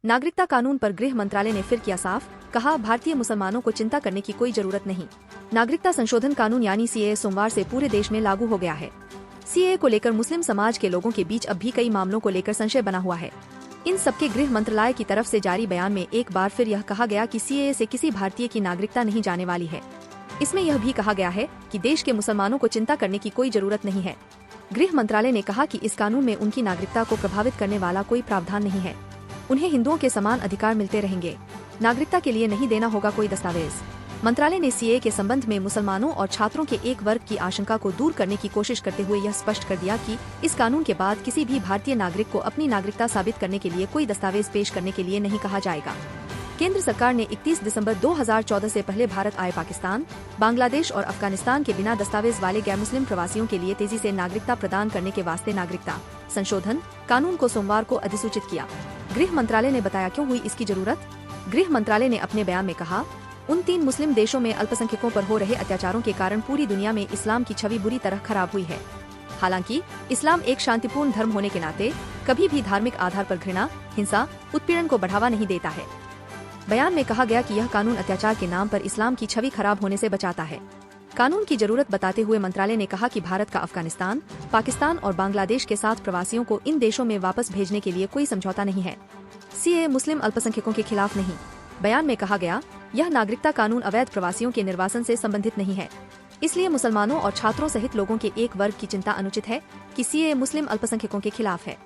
नागरिकता कानून पर गृह मंत्रालय ने फिर किया साफ, कहा भारतीय मुसलमानों को चिंता करने की कोई जरूरत नहीं। नागरिकता संशोधन कानून यानी सीएए सोमवार से पूरे देश में लागू हो गया है। सीएए को लेकर मुस्लिम समाज के लोगों के बीच अब भी कई मामलों को लेकर संशय बना हुआ है। इन सबके गृह मंत्रालय की तरफ से जारी बयान में एक बार फिर यह कहा गया कि सीएए से किसी भारतीय की नागरिकता नहीं जाने वाली है। इसमें यह भी कहा गया है कि देश के मुसलमानों को चिंता करने की कोई जरूरत नहीं है। गृह मंत्रालय ने कहा कि इस कानून में उनकी नागरिकता को प्रभावित करने वाला कोई प्रावधान नहीं है। उन्हें हिंदुओं के समान अधिकार मिलते रहेंगे। नागरिकता के लिए नहीं देना होगा कोई दस्तावेज। मंत्रालय ने सीएए के संबंध में मुसलमानों और छात्रों के एक वर्ग की आशंका को दूर करने की कोशिश करते हुए यह स्पष्ट कर दिया कि इस कानून के बाद किसी भी भारतीय नागरिक को अपनी नागरिकता साबित करने के लिए कोई दस्तावेज पेश करने के लिए नहीं कहा जाएगा। केंद्र सरकार ने 31 दिसंबर 2014 से पहले भारत आए पाकिस्तान, बांग्लादेश और अफगानिस्तान के बिना दस्तावेज वाले गैर मुस्लिम प्रवासियों के लिए तेजी से नागरिकता प्रदान करने के वास्ते नागरिकता संशोधन कानून को सोमवार को अधिसूचित किया। गृह मंत्रालय ने बताया क्यों हुई इसकी जरूरत। गृह मंत्रालय ने अपने बयान में कहा, उन 3 मुस्लिम देशों में अल्पसंख्यकों पर हो रहे अत्याचारों के कारण पूरी दुनिया में इस्लाम की छवि बुरी तरह खराब हुई है। हालांकि इस्लाम एक शांतिपूर्ण धर्म होने के नाते कभी भी धार्मिक आधार पर घृणा, हिंसा, उत्पीड़न को बढ़ावा नहीं देता है। बयान में कहा गया कि यह कानून अत्याचार के नाम पर इस्लाम की छवि खराब होने से बचाता है। कानून की जरूरत बताते हुए मंत्रालय ने कहा कि भारत का अफगानिस्तान, पाकिस्तान और बांग्लादेश के साथ प्रवासियों को इन देशों में वापस भेजने के लिए कोई समझौता नहीं है। सीएए मुस्लिम अल्पसंख्यकों के खिलाफ नहीं। बयान में कहा गया, यह नागरिकता कानून अवैध प्रवासियों के निर्वासन से संबंधित नहीं है। इसलिए मुसलमानों और छात्रों सहित लोगों के एक वर्ग की चिंता अनुचित है कि सीएए मुस्लिम अल्पसंख्यकों के खिलाफ है।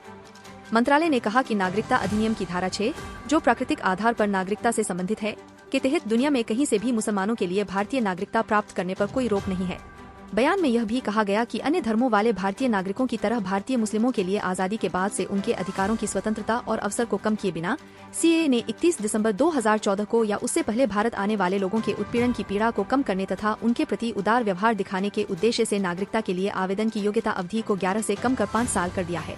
मंत्रालय ने कहा कि नागरिकता अधिनियम की धारा 6, जो प्राकृतिक आधार पर नागरिकता से संबंधित है, के तहत दुनिया में कहीं से भी मुसलमानों के लिए भारतीय नागरिकता प्राप्त करने पर कोई रोक नहीं है। बयान में यह भी कहा गया कि अन्य धर्मों वाले भारतीय नागरिकों की तरह भारतीय मुस्लिमों के लिए आजादी के बाद से उनके अधिकारों की स्वतंत्रता और अवसर को कम किए बिना सीएए ने 31 दिसंबर 2014 को या उससे पहले भारत आने वाले लोगों के उत्पीड़न की पीड़ा को कम करने तथा उनके प्रति उदार व्यवहार दिखाने के उद्देश्य से नागरिकता के लिए आवेदन की योग्यता अवधि को 11 से कम कर 5 साल कर दिया है।